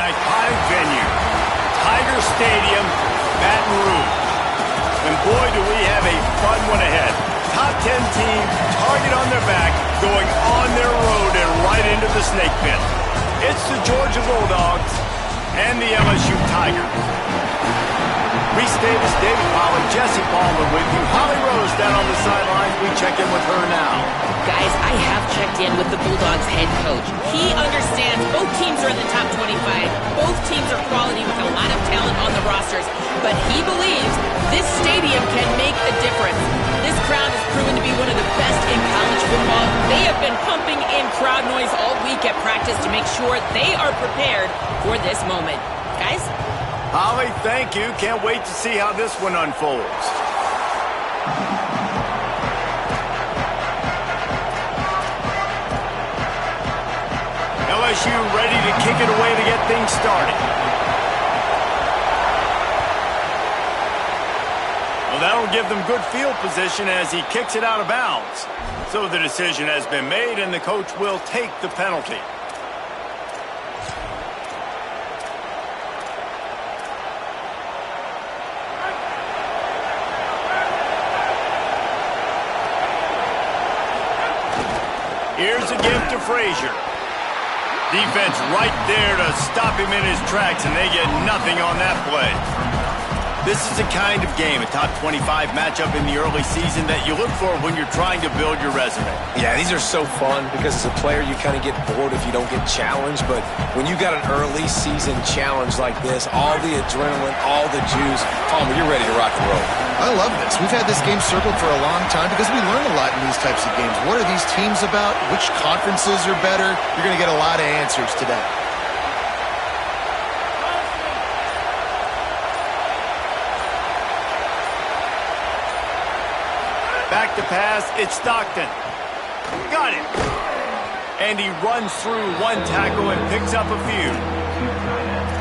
iconic venue, Tiger Stadium, Baton Rouge. And boy, do we have a fun one ahead. Top 10 team, target on their back, going on their road and right into the snake pit. It's the Georgia Bulldogs and the LSU Tigers. Reese Davis, David Pollack, Jesse Palmer with you. Holly Rose down on the sidelines. We check in with her now. Guys, I have checked in with the Bulldogs head coach. He understands both teams are in the top 25. Both teams are quality with a lot of talent on the rosters. But he believes this stadium can make a difference. This crowd has proven to be one of the best in college football. They have been pumping in crowd noise all week at practice to make sure they are prepared for this moment. Guys? Holly, thank you. Can't wait to see how this one unfolds. LSU ready to kick it away to get things started. Well, that'll give them good field position as he kicks it out of bounds. So the decision has been made, and the coach will take the penalty. Here's a gift to Frazier. Defense right there to stop him in his tracks, and they get nothing on that play. This is the kind of game, a top 25 matchup in the early season, that you look for when you're trying to build your resume. Yeah, these are so fun because as a player, you kind of get bored if you don't get challenged. But when you got an early season challenge like this, all the adrenaline, all the juice, Palmer, you're ready to rock and roll. I love this. We've had this game circled for a long time because we learn a lot in these types of games. What are these teams about? Which conferences are better? You're going to get a lot of answers today. Back to pass, it's Stockton. Got it. And he runs through one tackle and picks up a few.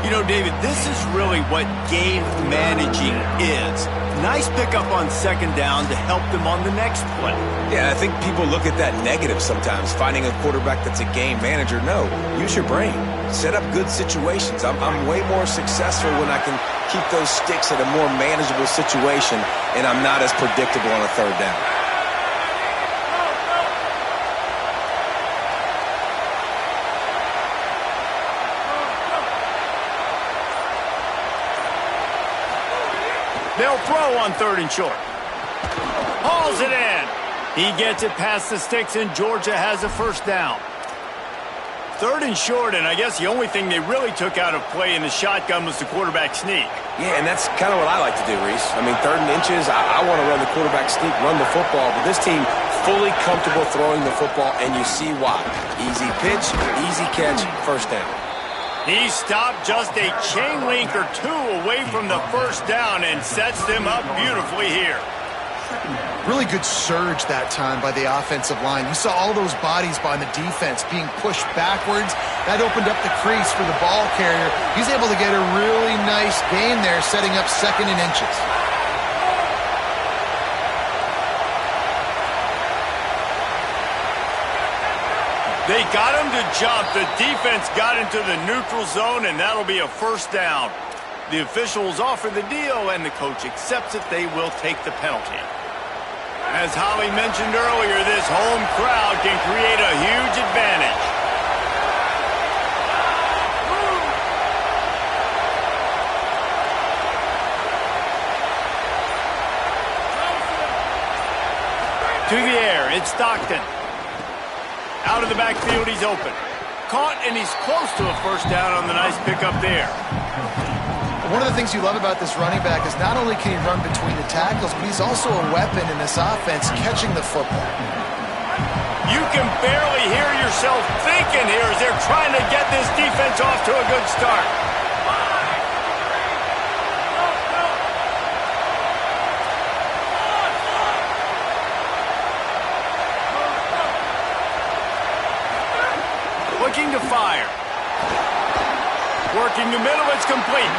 You know, David, this is really what game managing is. Nice pickup on second down to help them on the next play. Yeah, I think people look at that negative sometimes, finding a quarterback that's a game manager. No, use your brain. Set up good situations. I'm way more successful when I can keep those sticks at a more manageable situation, and I'm not as predictable on a third down. They'll throw on third and short. Hauls it in. He gets it past the sticks, and Georgia has a first down. Third and short, and I guess the only thing they really took out of play in the shotgun was the quarterback sneak. Yeah, and that's kind of what I like to do, Reese. I mean, third and inches, I want to run the quarterback sneak, run the football, but this team fully comfortable throwing the football, and you see why. Easy pitch, easy catch, first down. He stopped just a chain link or two away from the first down and sets them up beautifully here. Really good surge that time by the offensive line. You saw all those bodies by the defense being pushed backwards. That opened up the crease for the ball carrier. He's able to get a really nice gain there, setting up second and inches. They got him to jump. The defense got into the neutral zone, and that'll be a first down. The officials offer the deal, and the coach accepts it. They will take the penalty. As Holly mentioned earlier, this home crowd can create a huge advantage. To the air, it's Stockton. Out of the backfield, he's open. Caught, and he's close to a first down on the nice pickup there. One of the things you love about this running back is not only can he run between the tackles, but he's also a weapon in this offense catching the football. You can barely hear yourself thinking here as they're trying to get this defense off to a good start. Looking to fire. Working the middle, it's complete.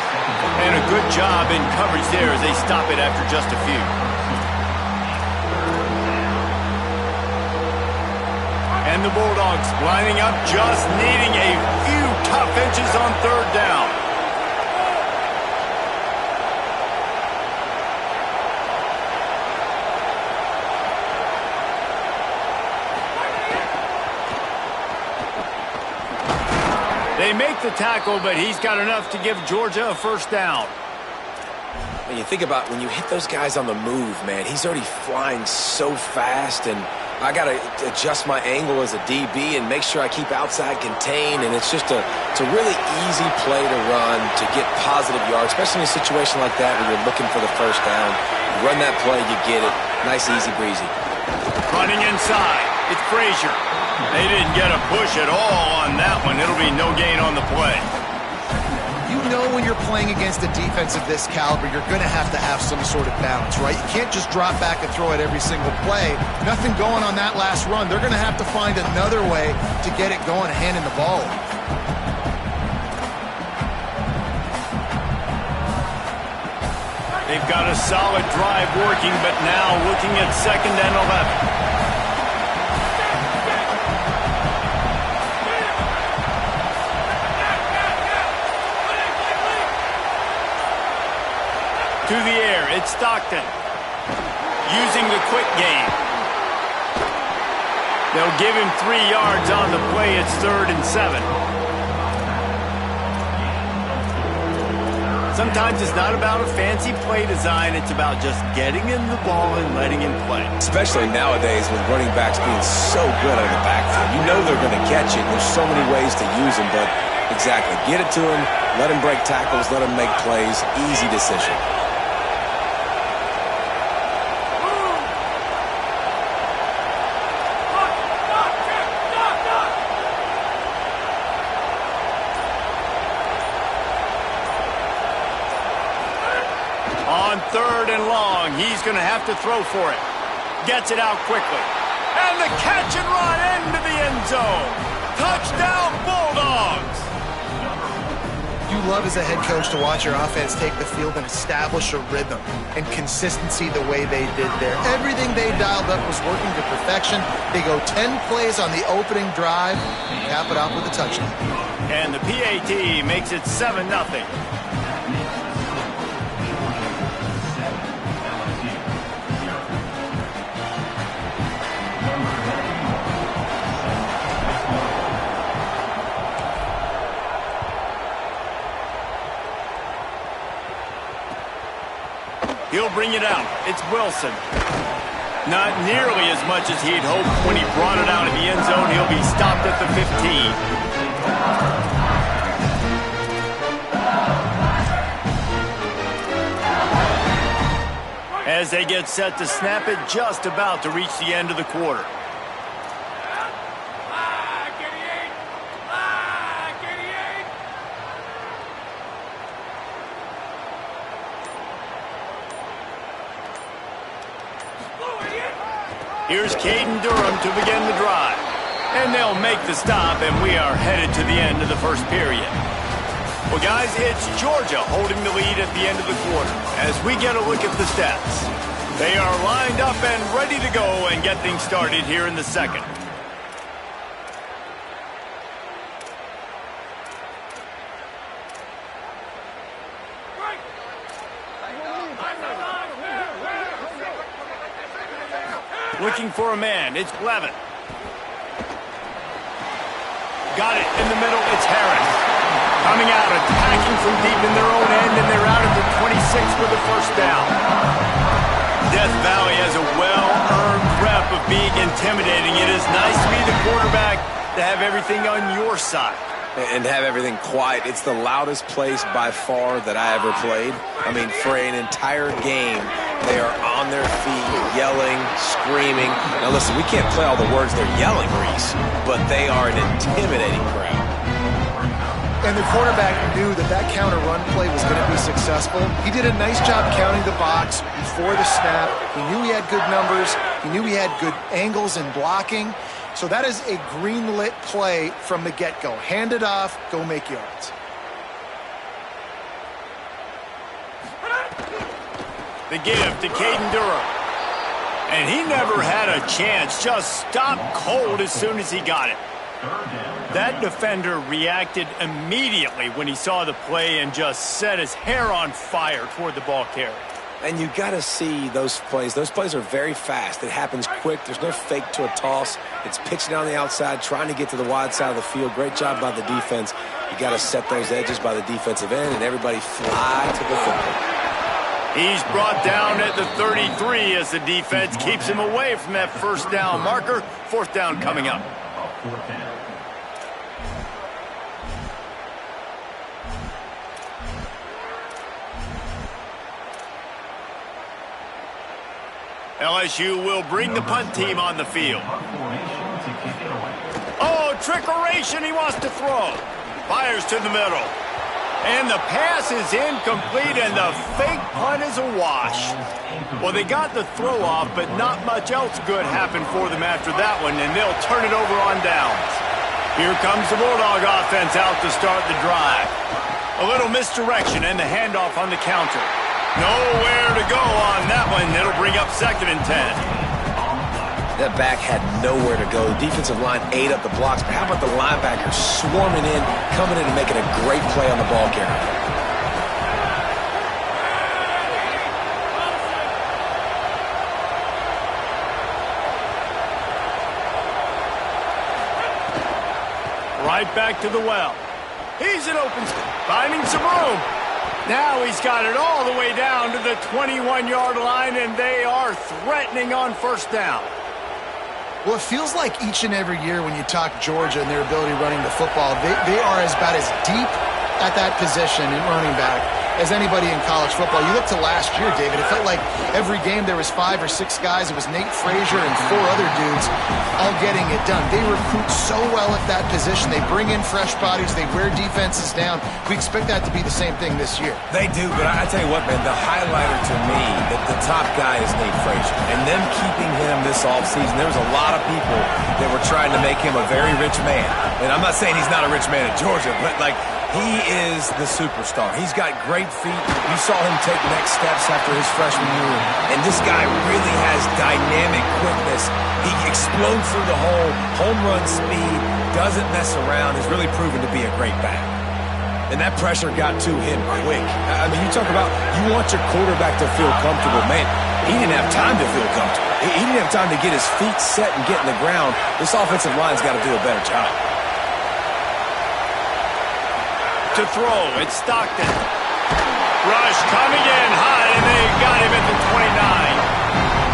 And a good job in coverage there as they stop it after just a few. And the Bulldogs lining up, just needing a few tough inches on third down. They make the tackle, but he's got enough to give Georgia a first down. When you think about when you hit those guys on the move, man, he's already flying so fast, and I got to adjust my angle as a DB and make sure I keep outside contained, and it's a really easy play to run to get positive yards, especially in a situation like that where you're looking for the first down. You run that play, you get it. Nice, easy breezy. Running inside, it's Frazier. They didn't get a push at all on that one. It'll be no gain on the play. You know when you're playing against a defense of this caliber, you're going to have some sort of balance, right? You can't just drop back and throw it every single play. Nothing going on that last run. They're going to have to find another way to get it going, handing the ball off. They've got a solid drive working, but now looking at 2nd and 11. To the air, it's Stockton. Using the quick game. They'll give him 3 yards on the play. It's 3rd and 7. Sometimes it's not about a fancy play design. It's about just getting him the ball and letting him play. Especially nowadays with running backs being so good out of the backfield. You know they're going to catch it. There's so many ways to use them, but exactly. Get it to him, let him break tackles, let him make plays. Easy decision. On 3rd and long, he's going to have to throw for it. Gets it out quickly. And the catch and run into the end zone. Touchdown, Bulldogs! You love as a head coach to watch your offense take the field and establish a rhythm and consistency the way they did there. Everything they dialed up was working to perfection. They go 10 plays on the opening drive and cap it off with a touchdown. And the PAT makes it 7-0. He'll bring it out. It's Wilson. Not nearly as much as he'd hoped when he brought it out of the end zone. He'll be stopped at the 15. As they get set to snap it, just about to reach the end of the quarter. Here's Caden Durham to begin the drive. And they'll make the stop, and we are headed to the end of the first period. Well, guys, it's Georgia holding the lead at the end of the quarter as we get a look at the stats. They are lined up and ready to go and get things started here in the second. Looking for a man. It's Levin. Got it in the middle. It's Harris. Coming out, attacking from deep in their own end, and they're out at the 26 with a first down. Death Valley has a well-earned rep of being intimidating. It is nice to be the quarterback to have everything on your side. And have everything quiet. It's the loudest place by far that I ever played. I mean, for an entire game, they are on their feet, yelling, screaming. Now, listen, we can't play all the words they're yelling, Reese, but they are an intimidating crowd. And the quarterback knew that that counter run play was going to be successful. He did a nice job counting the box before the snap. He knew he had good numbers. He knew he had good angles and blocking. So that is a green-lit play from the get-go. Hand it off, go make yards. The give to Caden Durham. And he never had a chance. Just stopped cold as soon as he got it. That defender reacted immediately when he saw the play and just set his hair on fire toward the ball carrier. And you got to see those plays. Those plays are very fast. It happens quick. There's no fake to a toss. It's pitching down the outside, trying to get to the wide side of the field. Great job by the defense. You got to set those edges by the defensive end, and everybody fly to the football. He's brought down at the 33 as the defense keeps him away from that first down marker. Fourth down coming up. LSU will bring the punt team on the field. Oh, trickeration, he wants to throw. Fires to the middle. And the pass is incomplete, and the fake punt is a wash. Well, they got the throw off, but not much else good happened for them after that one, and they'll turn it over on downs. Here comes the Bulldog offense out to start the drive. A little misdirection and the handoff on the counter. Nowhere to go on that one. It'll bring up 2nd and 10. That back had nowhere to go. The defensive line ate up the blocks, but how about the linebackers swarming in, coming in and making a great play on the ball carrier? Right back to the well. He's an open, finding some room. Now he's got it all the way down to the 21-yard line, and they are threatening on first down. Well, it feels like each and every year when you talk Georgia and their ability running the football, they are about as deep at that position in running back as anybody in college football. You look to last year, David, it felt like every game there was 5 or 6 guys. It was Nate Frazier and 4 other dudes all getting it done. They recruit so well at that position. They bring in fresh bodies. They wear defenses down. We expect that to be the same thing this year. They do, but I tell you what, man, the highlighter to me, the top guy is Nate Frazier. And them keeping him this offseason, there was a lot of people that were trying to make him a very rich man. And I'm not saying he's not a rich man at Georgia, but like, he is the superstar. He's got great feet. You saw him take next steps after his freshman year. And this guy really has dynamic quickness. He explodes through the hole, home run speed, doesn't mess around. He's really proven to be a great back. And that pressure got to him quick. I mean, you talk about you want your quarterback to feel comfortable. Man, he didn't have time to feel comfortable. He didn't have time to get his feet set and get in the ground. This offensive line's got to do a better job. To throw, it's Stockton. Rush coming in high, and they got him at the 29.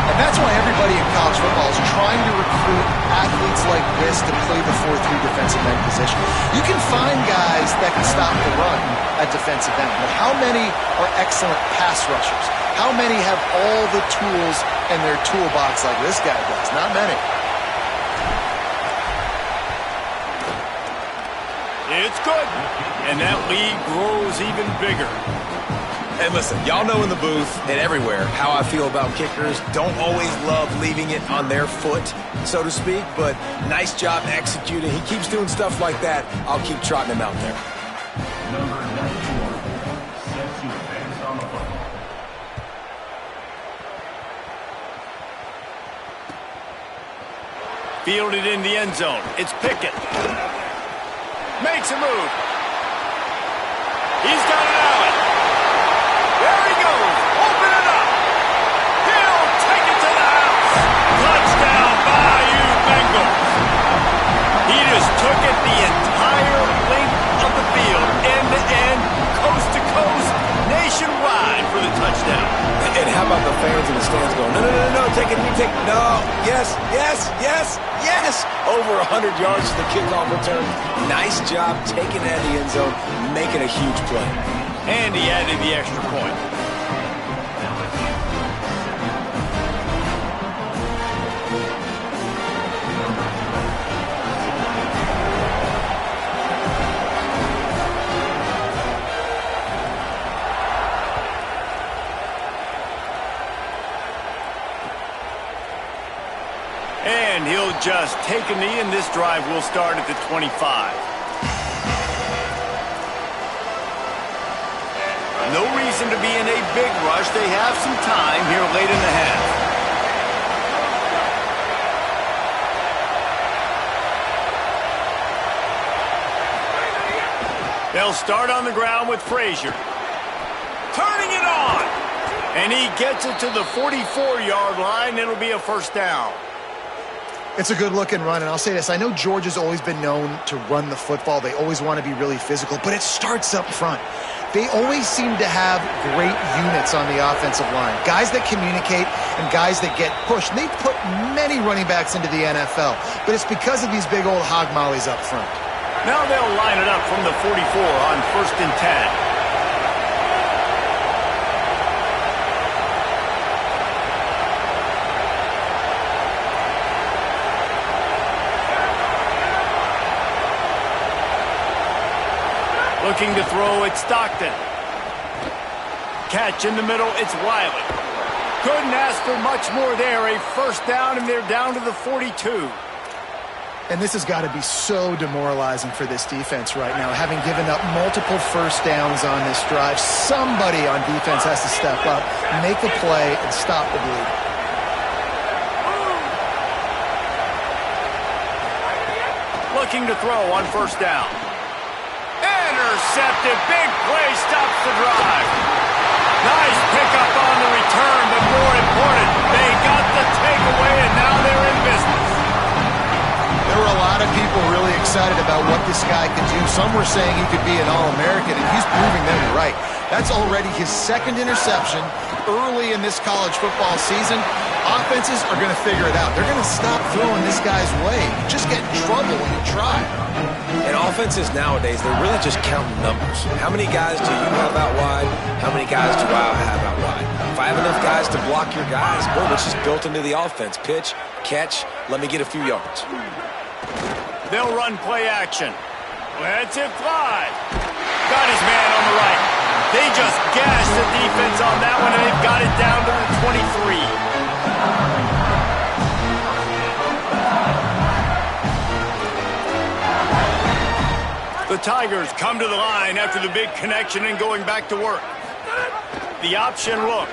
And that's why everybody in college football is trying to recruit athletes like this to play the 4-3 defensive end position. You can find guys that can stop the run at defensive end, but how many are excellent pass rushers? How many have all the tools in their toolbox like this guy does? Not many. It's good, and that lead grows even bigger. And listen, y'all know in the booth and everywhere how I feel about kickers. Don't always love leaving it on their foot, so to speak, but nice job executing. He keeps doing stuff like that. I'll keep trotting him out there. Number 94 sets you advanced on the football. Fielded in the end zone. It's Pickett. Makes a move. He's got an alley. There he goes. Open it up. He'll take it to the house. Touchdown, Bayou Bengals. He just took it the entire length of the field, end to end, coast to coast, nationwide for the touchdown. And how about the fans in the stands going, no, take it, no, yes. Over 100 yards to the kickoff return. Nice job taking it out of the end zone, making a huge play. And he added the extra point. And he'll just take a knee, and this drive will start at the 25. No reason to be in a big rush. They have some time here late in the half. They'll start on the ground with Frazier. Turning it on. And he gets it to the 44-yard line. It'll be a first down. It's a good-looking run, and I'll say this. I know Georgia's always been known to run the football. They always want to be really physical, but it starts up front. They always seem to have great units on the offensive line, guys that communicate and guys that get pushed. And they've put many running backs into the NFL, but it's because of these big old hog mollies up front. Now they'll line it up from the 44 on 1st and 10. Looking to throw, it's Stockton. Catch in the middle, it's Wiley. Couldn't ask for much more there. A first down, and they're down to the 42. And this has got to be so demoralizing for this defense right now, having given up multiple first downs on this drive. Somebody on defense has to step up, make a play, and stop the bleed. Looking to throw on first down. Intercepted. Big play stops the drive. Nice pickup on the return, but more important, they got the takeaway, and now they're in business. There were a lot of people really excited about what this guy could do. Some were saying he could be an All-American, and he's proving them right. That's already his second interception early in this college football season. Offenses are going to figure it out. They're going to stop throwing this guy's way. You just get in trouble when you try. And offenses nowadays, they're really just counting numbers. How many guys do you have out wide? How many guys do I have out wide? If I have enough guys to block your guys, boom, it's just built into the offense. Pitch, catch, let me get a few yards. They'll run play action. Let's it fly. Got his man on the right. They just gashed the defense on that one, and they've got it down to the 23. The Tigers come to the line after the big connection and going back to work. The option look.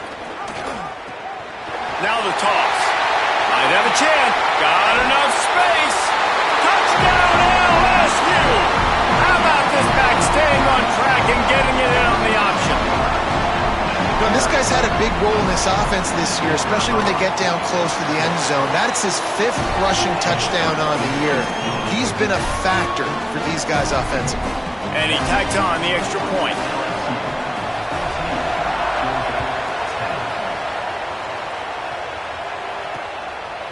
Now the toss. Might have a chance. Got enough space. Touchdown LSU. How about this back staying on track and getting it in on the option? You know, this guy's had a big role in this offense this year, especially when they get down close to the end zone. That's his 5th rushing touchdown on the year. He's been a factor for these guys offensively. And he tacks on the extra point.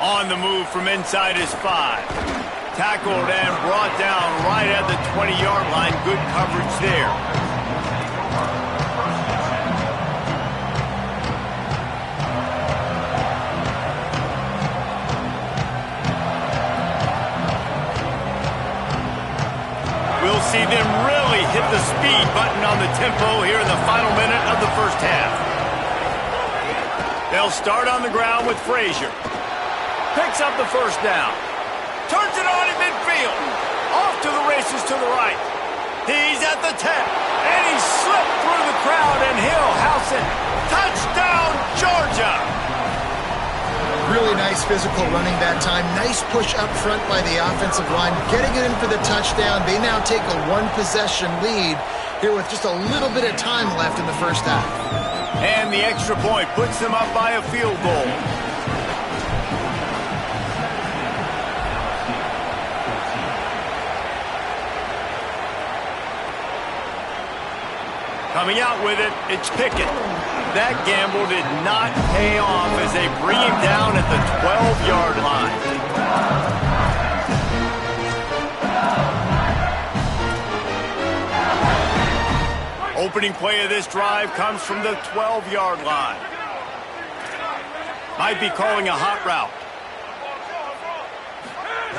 On the move from inside his 5. Tackled and brought down right at the 20-yard line. Good coverage there. We'll see them really hit the speed button on the tempo here in the final minute of the first half. They'll start on the ground with Frazier. Picks up the first down. Turns it on in midfield. Off to the races to the right. He's at the 10. And he slipped through the crowd, and he'll house it. Touchdown, Georgia! Really nice physical running that time. Nice push up front by the offensive line. Getting it in for the touchdown. They now take a one-possession lead here with just a little bit of time left in the first half. And the extra point puts them up by a field goal. Coming out with it, it's Pickett. That gamble did not pay off as they bring him down at the 12-yard line. Opening play of this drive comes from the 12-yard line. Might be calling a hot route.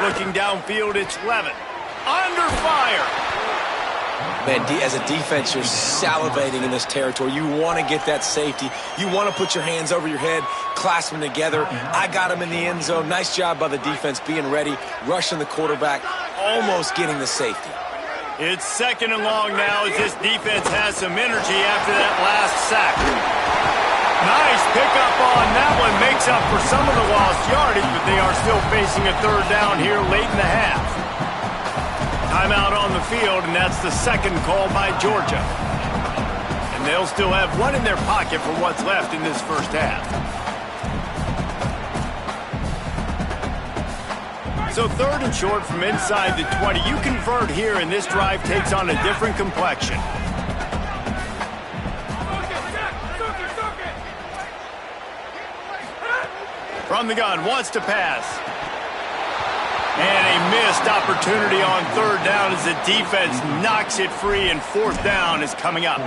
Looking downfield, it's Levin. Under fire. Man, as a defense, you're salivating in this territory. You want to get that safety. You want to put your hands over your head, clasp them together. I got him in the end zone. Nice job by the defense being ready, rushing the quarterback, almost getting the safety. It's 2nd and long now as this defense has some energy after that last sack. Nice pickup on that one. Makes up for some of the lost yardage, but they are still facing a 3rd down here late in the half. Timeout on the field, and that's the second call by Georgia. And they'll still have one in their pocket for what's left in this first half. So 3rd and short from inside the 20. You convert here, and this drive takes on a different complexion. From the gun, wants to pass. And a missed opportunity on 3rd down as the defense knocks it free, and 4th down is coming up.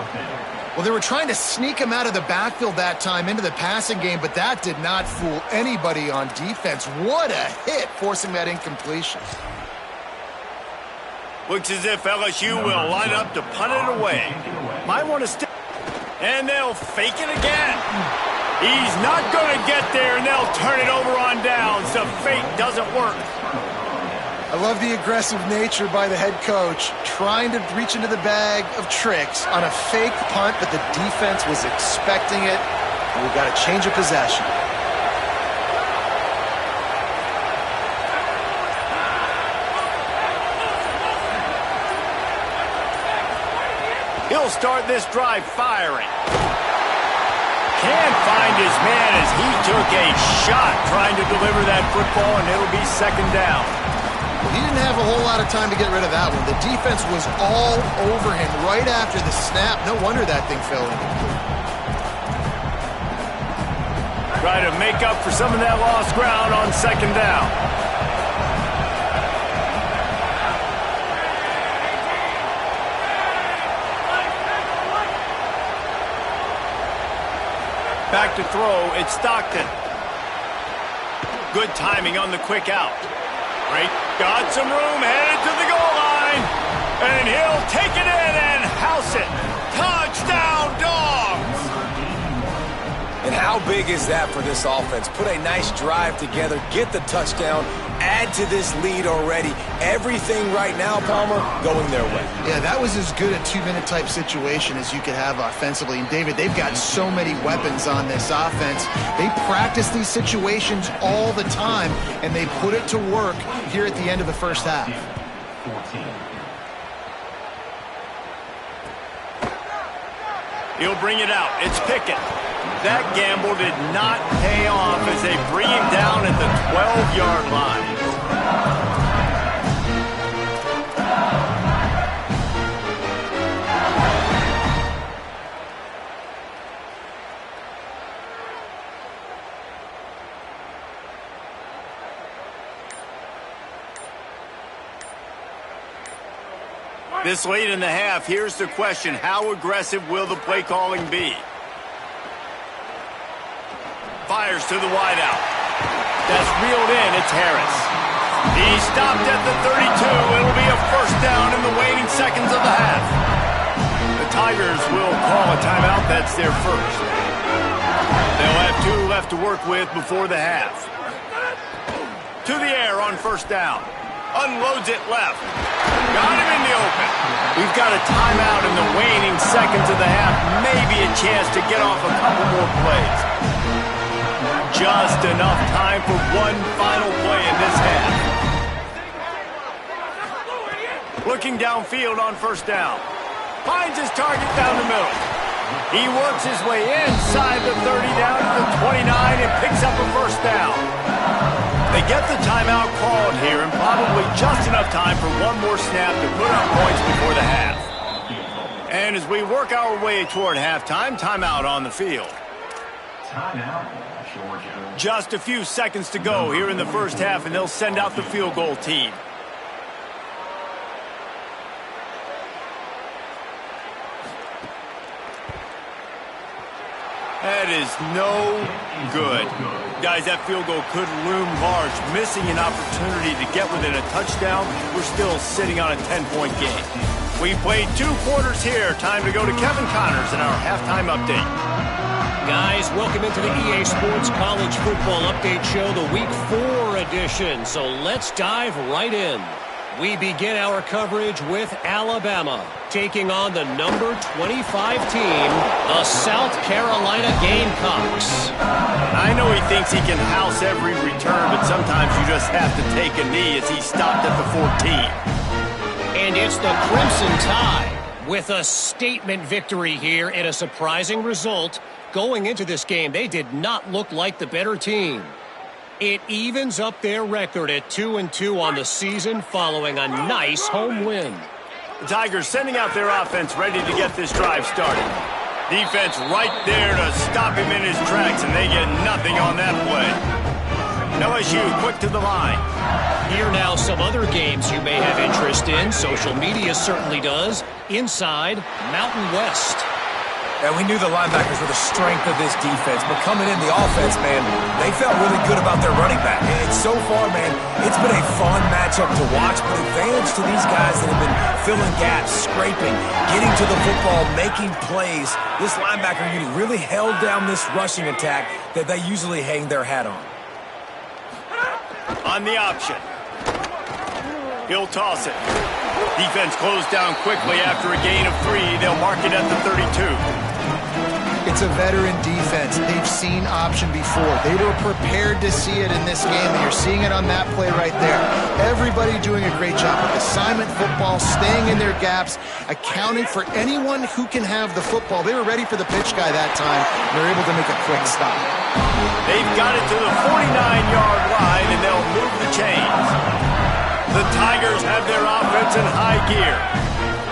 Well, they were trying to sneak him out of the backfield that time into the passing game, but that did not fool anybody on defense. What a hit, forcing that incompletion. Looks as if LSU will line up to punt it away. Might want to stick. And they'll fake it again. He's not going to get there, and they'll turn it over on downs. The fake doesn't work. I love the aggressive nature by the head coach, trying to reach into the bag of tricks on a fake punt, but the defense was expecting it, and we've got a change of possession. He'll start this drive firing. Can't find his man as he took a shot trying to deliver that football, and it'll be 2nd down. He didn't have a whole lot of time to get rid of that one. The defense was all over him right after the snap. No wonder that thing fell incomplete. Try to make up for some of that lost ground on 2nd down. Back to throw, it's Stockton. Good timing on the quick out. Great, got some room, headed to the goal line. And he'll take it in and house it. Touchdown, Dogs! And how big is that for this offense? Put a nice drive together, get the touchdown, add to this lead already. Everything right now, Palmer, going their way. Yeah, that was as good a 2-minute type situation as you could have offensively. And David, they've got so many weapons on this offense. They practice these situations all the time, and they put it to work here at the end of the first half. 14. He'll bring it out. It's Pickett. That gamble did not pay off as they bring him down at the 12-yard line. This late in the half, here's the question. How aggressive will the play calling be? Fires to the wideout. That's reeled in. It's Harris. He stopped at the 32. It'll be a 1st down in the waning seconds of the half. The Tigers will call a timeout. That's their first. They'll have 2 left to work with before the half. To the air on 1st down. Unloads it left. Got him in the open. We've got a timeout in the waning seconds of the half. Maybe a chance to get off a couple more plays. Just enough time for one final play in this half. Looking downfield on 1st down. Finds his target down the middle. He works his way inside the 30 down to the 29 and picks up a 1st down. They get the timeout called here, and probably just enough time for one more snap to put up points before the half. And as we work our way toward halftime, timeout on the field. Timeout, Georgia. Just a few seconds to go here in the first half, and they'll send out the field goal team. That is no good. Guys, that field goal could loom large. Missing an opportunity to get within a touchdown. We're still sitting on a 10-point game. We played 2 quarters here. Time to go to Kevin Connors in our halftime update. Guys, welcome into the EA Sports College Football Update Show, the Week 4 edition. So let's dive right in. We begin our coverage with Alabama taking on the number 25 team, the South Carolina Gamecocks. I know he thinks he can house every return, but sometimes you just have to take a knee as he stopped at the 14. And it's the Crimson Tide with a statement victory here and a surprising result. Going into this game, they did not look like the better team. It evens up their record at 2-2 on the season following a nice home win. The Tigers sending out their offense ready to get this drive started. Defense right there to stop him in his tracks, and they get nothing on that play. LSU quick to the line. Here now some other games you may have interest in. Social media certainly does. Inside Mountain West. And we knew the linebackers were the strength of this defense, but coming in the offense, man, they felt really good about their running back. And so far, man, it's been a fun matchup to watch, but advantage to these guys that have been filling gaps, scraping, getting to the football, making plays. This linebacker unit really held down this rushing attack that they usually hang their hat on. On the option. He'll toss it. Defense closed down quickly after a gain of 3. They'll mark it at the 32. It's a veteran defense. They've seen option before. They were prepared to see it in this game, and you're seeing it on that play right there. Everybody doing a great job with assignment football, staying in their gaps, accounting for anyone who can have the football. They were ready for the pitch guy that time, and they're able to make a quick stop. They've got it to the 49-yard line, and they'll move the chains. The Tigers have their offense in high gear.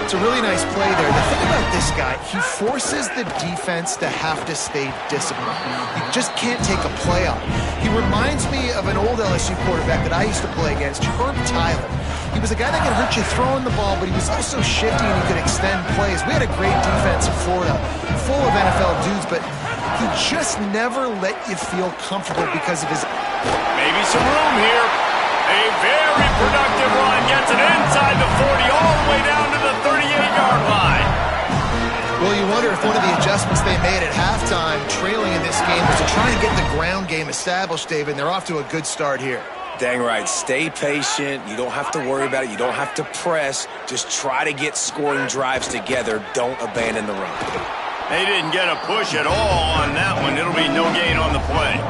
It's a really nice play there. The thing about this guy, he forces the defense to have to stay disciplined. You just can't take a play off. He reminds me of an old LSU quarterback that I used to play against, Herb Tyler. He was a guy that could hurt you throwing the ball, but he was also shifty and he could extend plays. We had a great defense in Florida, full of NFL dudes, but he just never let you feel comfortable because of his... Maybe some room here. A very productive run gets it inside the 40 all the way down to the 38-yard line. Well, you wonder if one of the adjustments they made at halftime, trailing in this game, was to try and get the ground game established, David, and they're off to a good start here. Dang right. Stay patient. You don't have to worry about it. You don't have to press. Just try to get scoring drives together. Don't abandon the run. They didn't get a push at all on that one. It'll be no gain on the play.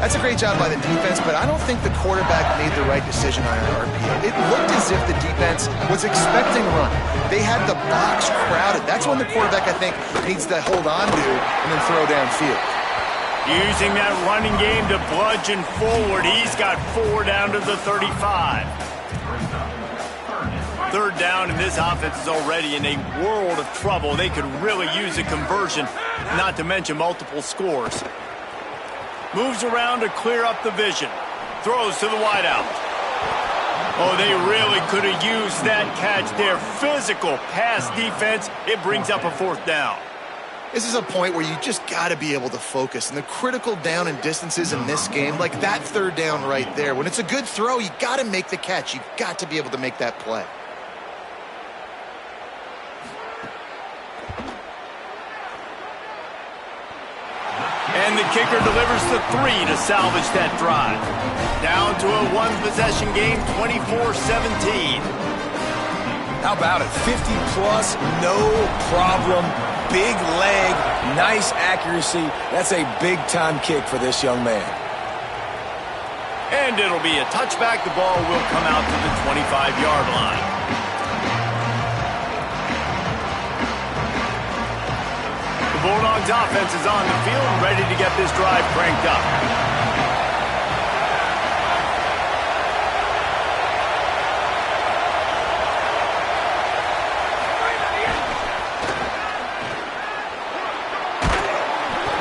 That's a great job by the defense, but I don't think the quarterback made the right decision on an RPO. It looked as if the defense was expecting a run. They had the box crowded. That's when the quarterback, I think, needs to hold on to and then throw downfield. Using that running game to bludgeon forward. He's got 4 down to the 35. Third down, and this offense is already in a world of trouble. They could really use a conversion, not to mention multiple scores. Moves around to clear up the vision. Throws to the wideout. Oh, they really could have used that catch there. Physical pass defense. It brings up a 4th down. This is a point where you just got to be able to focus. And the critical down and distances in this game, like that 3rd down right there, when it's a good throw, you got to make the catch. You've got to be able to make that play. And the kicker delivers the 3 to salvage that drive. Down to a 1-possession game, 24-17. How about it? 50-plus, no problem. Big leg, nice accuracy. That's a big-time kick for this young man. And it'll be a touchback. The ball will come out to the 25-yard line. Bulldogs offense is on the field, ready to get this drive cranked up.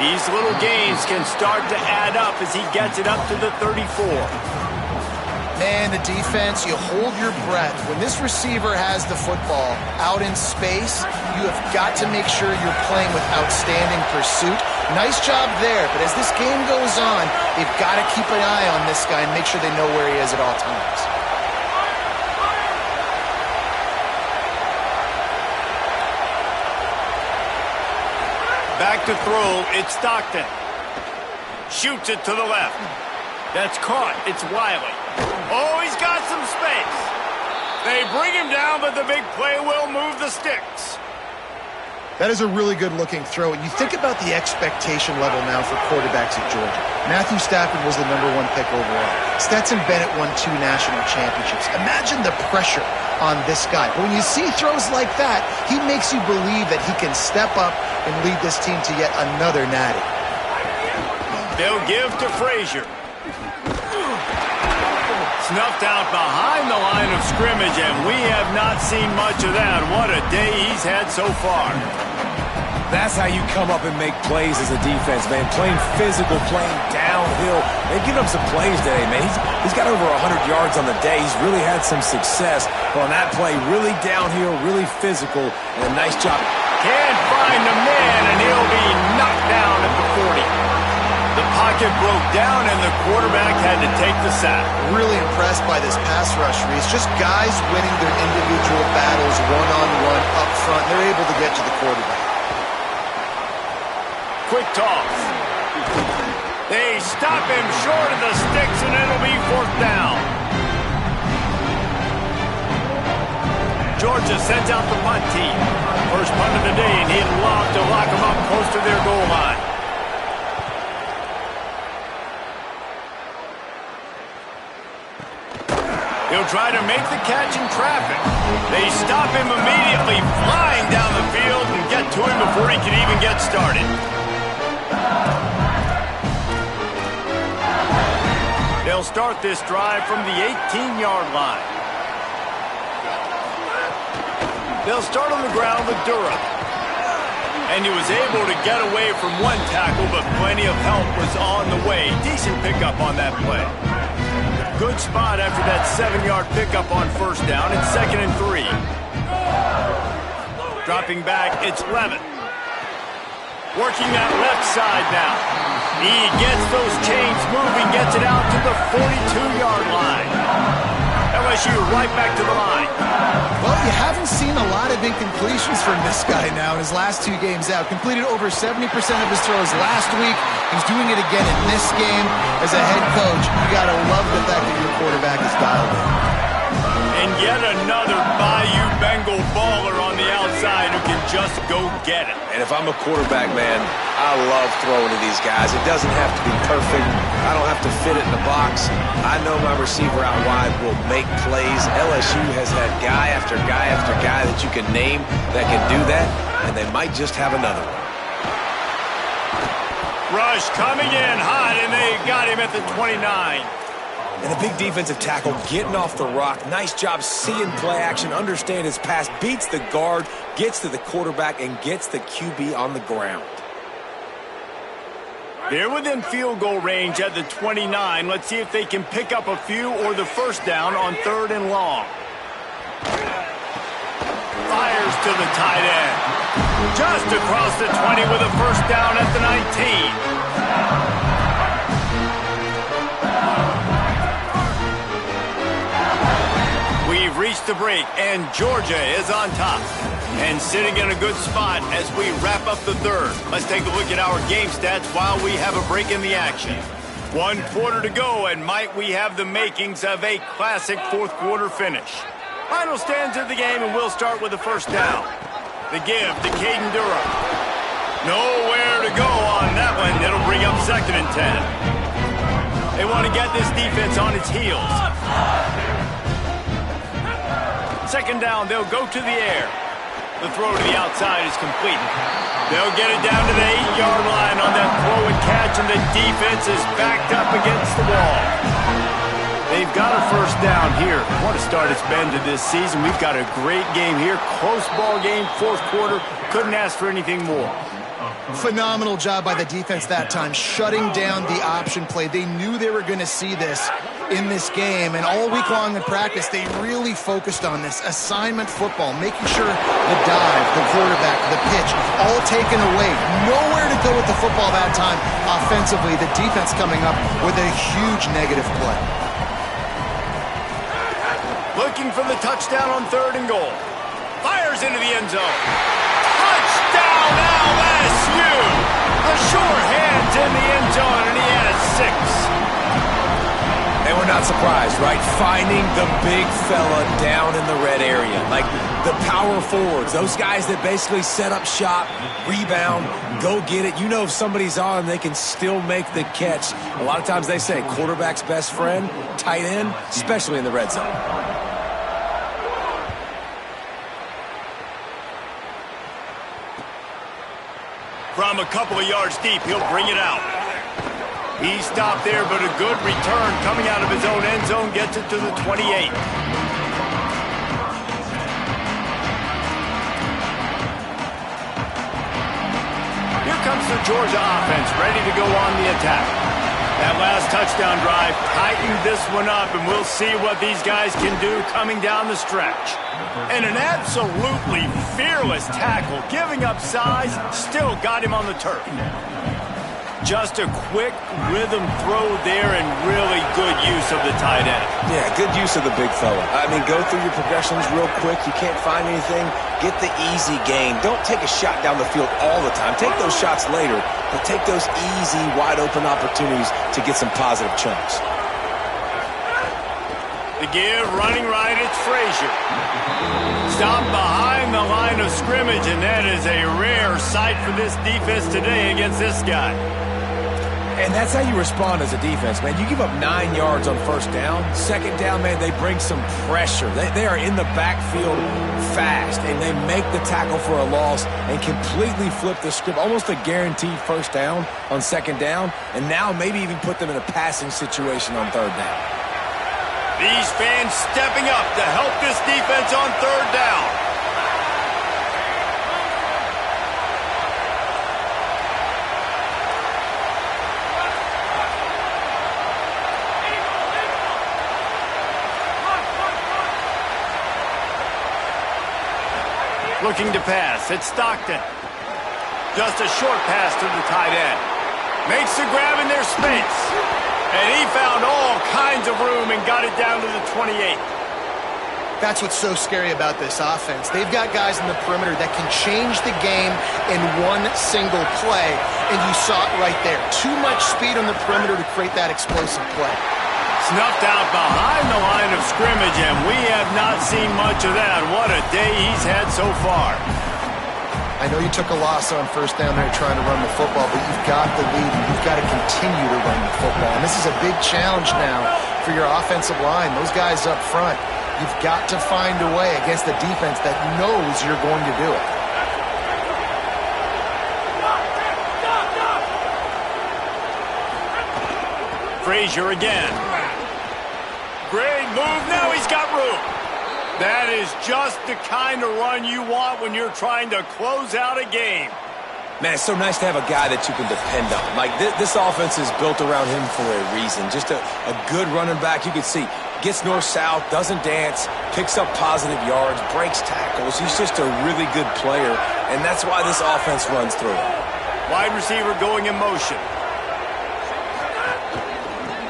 These little gains can start to add up as he gets it up to the 34. Man, the defense, you hold your breath. When this receiver has the football out in space, you have got to make sure you're playing with outstanding pursuit. Nice job there, but as this game goes on, they've got to keep an eye on this guy and make sure they know where he is at all times. Back to throw, it's Stockton. Shoots it to the left. That's caught, it's Wiley. Oh, he's got some space. They bring him down, but the big play will move the sticks. That is a really good-looking throw. And you think about the expectation level now for quarterbacks at Georgia. Matthew Stafford was the #1 pick overall. Stetson Bennett won 2 national championships. Imagine the pressure on this guy. But when you see throws like that, he makes you believe that he can step up and lead this team to yet another natty. They'll give to Frazier. Snuffed out behind the line of scrimmage, and we have not seen much of that. What a day he's had so far. That's how you come up and make plays as a defense, man. Playing physical, playing downhill. They've given up some plays today, man. He's got over 100 yards on the day. He's really had some success. But on that play, really downhill, really physical, and a nice job. Can't find the man, and he'll be knocked down at the 40. The pocket broke down, and the quarterback had to take the sack. Really impressed by this pass rush, Reese. Just guys winning their individual battles one-on-one up front. They're able to get to the quarterback. Quick toss. They stop him short of the sticks, and it'll be 4th down. Georgia sends out the punt team. First punt of the day, and he'd love to lock them up close to their goal line. He'll try to make the catch in traffic. They stop him immediately, flying down the field, and get to him before he can even get started. They'll start this drive from the 18-yard line. They'll start on the ground with Durham. And he was able to get away from one tackle, but plenty of help was on the way. Decent pickup on that play. Good spot after that 7-yard pickup on 1st down. It's 2nd and 3. Dropping back, it's Levin. Working that left side now. He gets those chains moving, gets it out to the 42-yard line. LSU right back to the line. Well, you haven't seen a lot of incompletions from this guy now in his last 2 games out. Completed over 70% of his throws last week. He's doing it again in this game. As a head coach, you got to love the fact that your quarterback is dialed in. And yet another Bayou Bengal baller on the outside who can just go get it. And if I'm a quarterback, man, I love throwing to these guys. It doesn't have to be perfect. I don't have to fit it in the box. I know my receiver out wide will make plays. LSU has had guy after guy after guy that you can name that can do that, and they might just have another one. Rush coming in hot, and they got him at the 29. And a big defensive tackle getting off the rock. Nice job seeing play action, understand his pass, beats the guard, gets to the quarterback, and gets the QB on the ground. They're within field goal range at the 29. Let's see if they can pick up a few or the 1st down on 3rd and long. Fires to the tight end. Just across the 20 with a 1st down at the 19. We've reached the break, and Georgia is on top. And sitting in a good spot as we wrap up the 3rd. Let's take a look at our game stats while we have a break in the action. 1 quarter to go, and might we have the makings of a classic 4th quarter finish. Final stands of the game, and we'll start with the 1st down. The give to Caden Durham. Nowhere to go on that one. It'll bring up 2nd and 10. They want to get this defense on its heels. 2nd down, they'll go to the air. The throw to the outside is complete. They'll get it down to the 8-yard line on that throw and catch, and the defense is backed up against the wall. They've got a 1st down here. What a start it's been to this season. We've got a great game here. Close ball game, 4th quarter. Couldn't ask for anything more. Phenomenal job by the defense that time, shutting down the option play. They knew they were going to see this in this game, and all week long in practice, they really focused on this assignment football, making sure the dive, the quarterback, the pitch, all taken away. Nowhere to go with the football that time offensively. The defense coming up with a huge negative play. Looking for the touchdown on 3rd and goal. Fires into the end zone. Touchdown LSU! The sure hands in the end zone, and he has 6. And we're not surprised, right? Finding the big fella down in the red area. Like the power forwards, those guys that basically set up shop, rebound, go get it. You know if somebody's on, they can still make the catch. A lot of times they say quarterback's best friend, tight end, especially in the red zone. From a couple of yards deep, he'll bring it out. He stopped there, but a good return coming out of his own end zone gets it to the 28. Here comes the Georgia offense, ready to go on the attack. That last touchdown drive tightened this one up, and we'll see what these guys can do coming down the stretch. And an absolutely fearless tackle, giving up size, still got him on the turf. Just a quick rhythm throw there and really good use of the tight end. Yeah, good use of the big fella. I mean, go through your progressions real quick. You can't find anything. Get the easy gain. Don't take a shot down the field all the time. Take those shots later, but take those easy, wide-open opportunities to get some positive chunks. The give, running right, it's Frazier. Stopped behind the line of scrimmage, and that is a rare sight for this defense today against this guy. And that's how you respond as a defense, man. You give up 9 yards on first down. Second down, man, they bring some pressure. They are in the backfield fast, and they make the tackle for a loss and completely flip the script. Almost a guaranteed first down on second down, and now maybe even put them in a passing situation on third down. These fans stepping up to help this defense on third down. Looking to pass, it's Stockton. Just a short pass to the tight end. Makes the grab in their space. And he found all kinds of room and got it down to the 28. That's what's so scary about this offense. They've got guys in the perimeter that can change the game in one single play, and you saw it right there. Too much speed on the perimeter to create that explosive play. Snuffed out behind the line of scrimmage, and we have not seen much of that. What a day he's had so far. I know you took a loss on first down there trying to run the football, but you've got the lead, and you've got to continue to run the football. And this is a big challenge now for your offensive line. Those guys up front, you've got to find a way against a defense that knows you're going to do it. Frazier again. Great move. Now he's got room. That is just the kind of run you want when you're trying to close out a game. Man, it's so nice to have a guy that you can depend on. Like, this offense is built around him for a reason. Just a good running back. You can see, gets north-south, doesn't dance, picks up positive yards, breaks tackles. He's just a really good player, and that's why this offense runs through him. Wide receiver going in motion.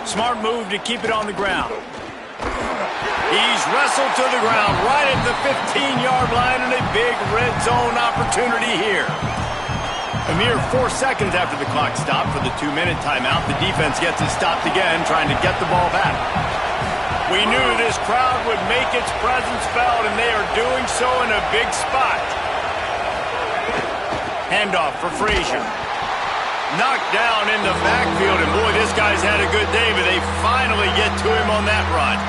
Smart move to keep it on the ground. He's wrestled to the ground right at the 15-yard line, and a big red zone opportunity here. A mere 4 seconds after the clock stopped for the 2-minute timeout, the defense gets it stopped again, trying to get the ball back. We knew this crowd would make its presence felt, and they are doing so in a big spot. Handoff for Frazier. Knocked down in the backfield, and boy, this guy's had a good day, but they finally get to him on that run.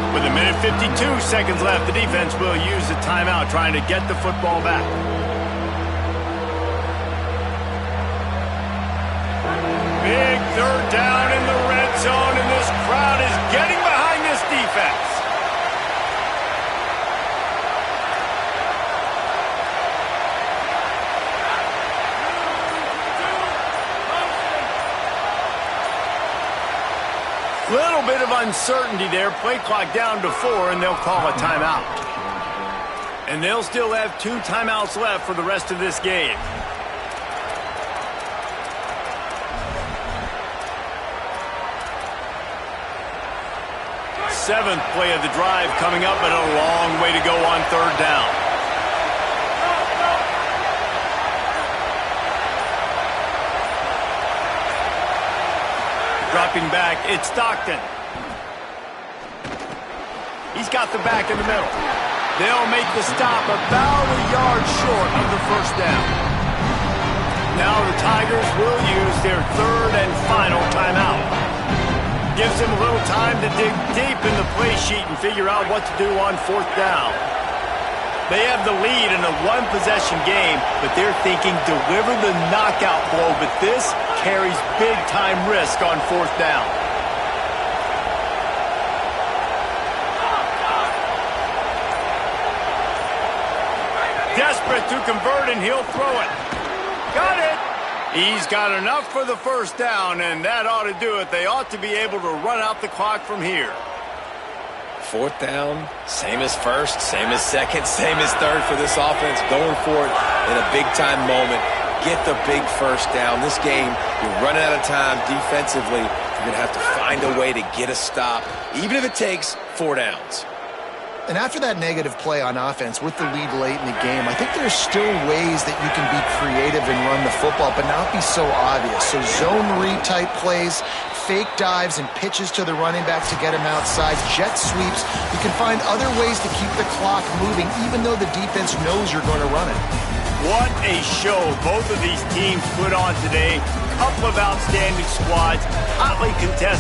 With a minute 52 seconds left, the defense will use the timeout trying to get the football back. Big third down in the red zone, and this crowd is getting behind this defense. Little bit of uncertainty there. Play clock down to 4, and they'll call a timeout. And they'll still have 2 timeouts left for the rest of this game. Seventh play of the drive coming up, but a long way to go on third down. Dropping back, it's Stockton. He's got the back in the middle. They'll make the stop about a yard short of the first down. Now the Tigers will use their third and final timeout. Gives them a little time to dig deep in the play sheet and figure out what to do on fourth down. They have the lead in a one-possession game, but they're thinking deliver the knockout blow, but this carries big-time risk on fourth down. Desperate to convert, and he'll throw it. Got it. He's got enough for the first down, and that ought to do it. They ought to be able to run out the clock from here. Fourth down, same as first, same as second, same as third for this offense. Going for it in a big-time moment. Get the big first down. This game, you're running out of time defensively. You're going to have to find a way to get a stop, even if it takes 4 downs. And after that negative play on offense with the lead late in the game, I think there's still ways that you can be creative and run the football, but not be so obvious. So zone read type plays, fake dives and pitches to the running backs to get him outside, jet sweeps. You can find other ways to keep the clock moving, even though the defense knows you're going to run it. What a show both of these teams put on today. Couple of outstanding squads, hotly contested.